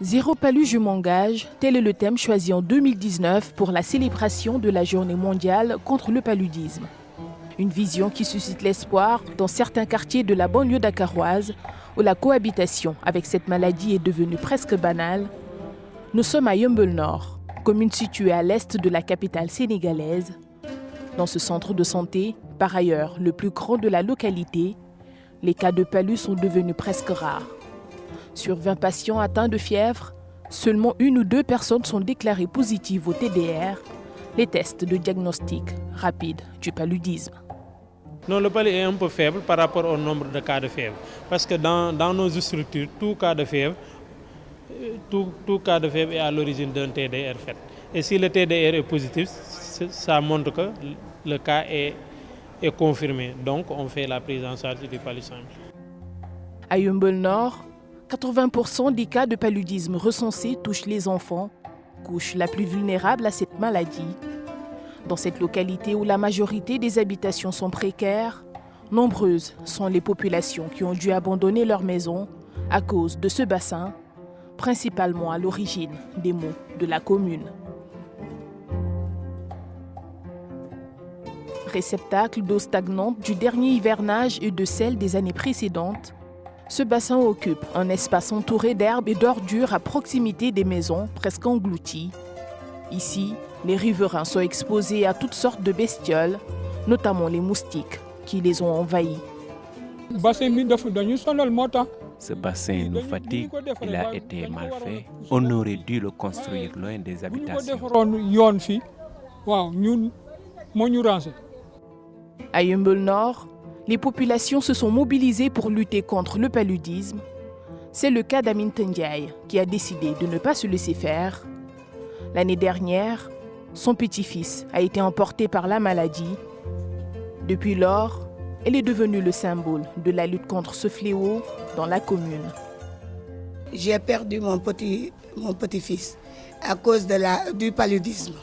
Zéro palu, je m'engage, tel est le thème choisi en 2019 pour la célébration de la journée mondiale contre le paludisme. Une vision qui suscite l'espoir dans certains quartiers de la banlieue dakaroise où la cohabitation avec cette maladie est devenue presque banale. Nous sommes à Yeumbeul Nord, commune située à l'est de la capitale sénégalaise. Dans ce centre de santé, par ailleurs le plus grand de la localité, les cas de palu sont devenus presque rares. Sur 20 patients atteints de fièvre, seulement 1 ou 2 personnes sont déclarées positives au TDR, les tests de diagnostic rapide du paludisme. Non, le palu est un peu faible par rapport au nombre de cas de fièvre. Parce que dans nos structures, tout cas de fièvre est à l'origine d'un TDR fait. Et si le TDR est positif, ça montre que le cas est confirmé. Donc on fait la prise en charge du palu simple. À Yeumbeul Nord, 80% des cas de paludisme recensés touchent les enfants, couche la plus vulnérable à cette maladie. Dans cette localité où la majorité des habitations sont précaires, nombreuses sont les populations qui ont dû abandonner leur maison à cause de ce bassin, principalement à l'origine des maux de la commune. Réceptacle d'eau stagnante du dernier hivernage et de celle des années précédentes, ce bassin occupe un espace entouré d'herbes et d'ordures à proximité des maisons presque englouties. Ici, les riverains sont exposés à toutes sortes de bestioles, notamment les moustiques qui les ont envahis. Ce bassin nous fatigue, il a été mal fait. On aurait dû le construire loin des habitations. À Yeumbeul Nord, les populations se sont mobilisées pour lutter contre le paludisme. C'est le cas d'Amin Tendiaye qui a décidé de ne pas se laisser faire. L'année dernière, son petit-fils a été emporté par la maladie. Depuis lors, elle est devenue le symbole de la lutte contre ce fléau dans la commune. J'ai perdu mon petit-fils à cause du paludisme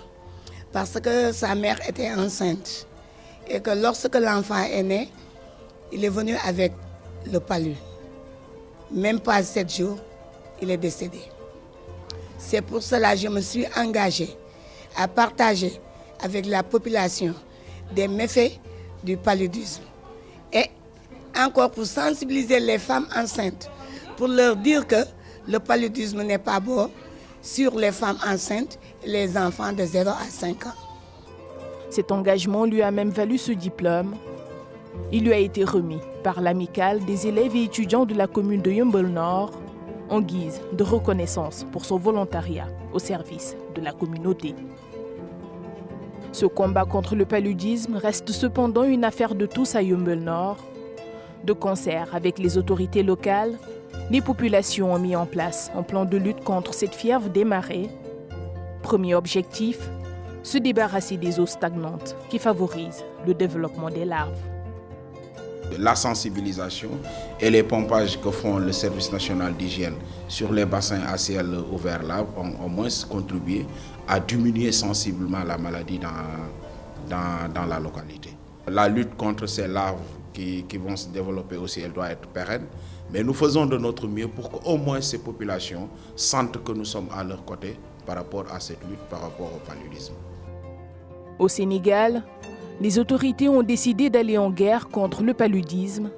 parce que sa mère était enceinte et que lorsque l'enfant est né, il est venu avec le palu. Même pas 7 jours, il est décédé. C'est pour cela que je me suis engagée à partager avec la population des méfaits du paludisme. Et encore pour sensibiliser les femmes enceintes, pour leur dire que le paludisme n'est pas bon sur les femmes enceintes et les enfants de 0 à 5 ans. Cet engagement lui a même valu ce diplôme. Il lui a été remis par l'amicale des élèves et étudiants de la commune de Yeumbeul Nord en guise de reconnaissance pour son volontariat au service de la communauté. Ce combat contre le paludisme reste cependant une affaire de tous à Yeumbeul Nord. De concert avec les autorités locales, les populations ont mis en place un plan de lutte contre cette fièvre des marais. Premier objectif, se débarrasser des eaux stagnantes qui favorisent le développement des larves. La sensibilisation et les pompages que font le service national d'hygiène sur les bassins à ciel ouvert là ont au moins contribué à diminuer sensiblement la maladie dans la localité. La lutte contre ces larves qui vont se développer aussi, elle doit être pérenne, mais nous faisons de notre mieux pour qu'au moins ces populations sentent que nous sommes à leur côté par rapport à cette lutte, par rapport au paludisme. Au Sénégal, les autorités ont décidé d'aller en guerre contre le paludisme.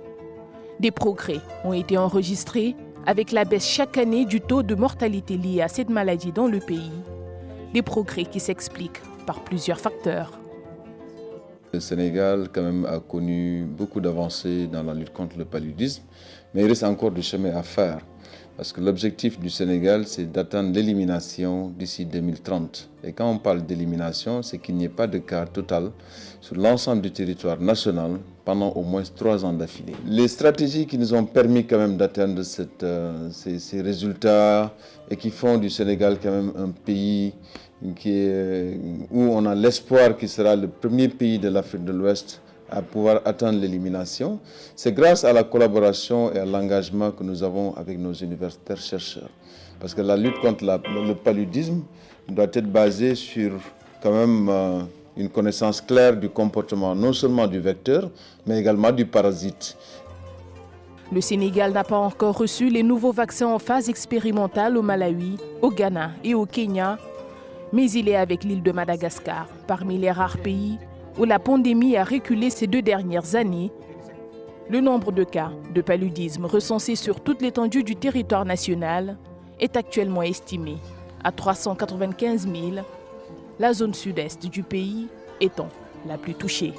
Des progrès ont été enregistrés avec la baisse chaque année du taux de mortalité lié à cette maladie dans le pays. Des progrès qui s'expliquent par plusieurs facteurs. Le Sénégal quand même a connu beaucoup d'avancées dans la lutte contre le paludisme, mais il reste encore du chemin à faire. Parce que l'objectif du Sénégal, c'est d'atteindre l'élimination d'ici 2030. Et quand on parle d'élimination, c'est qu'il n'y ait pas de cas total sur l'ensemble du territoire national pendant au moins 3 ans d'affilée. Les stratégies qui nous ont permis quand même d'atteindre ces résultats et qui font du Sénégal quand même un pays où on a l'espoir qu'il sera le premier pays de l'Afrique de l'Ouest à pouvoir atteindre l'élimination, c'est grâce à la collaboration et à l'engagement que nous avons avec nos universitaires chercheurs. Parce que la lutte contre le paludisme doit être basée sur quand même une connaissance claire du comportement non seulement du vecteur, mais également du parasite. Le Sénégal n'a pas encore reçu les nouveaux vaccins en phase expérimentale au Malawi, au Ghana et au Kenya, mais il est avec l'île de Madagascar, parmi les rares pays où la pandémie a reculé ces 2 dernières années. Le nombre de cas de paludisme recensés sur toute l'étendue du territoire national est actuellement estimé à 395 000, la zone sud-est du pays étant la plus touchée.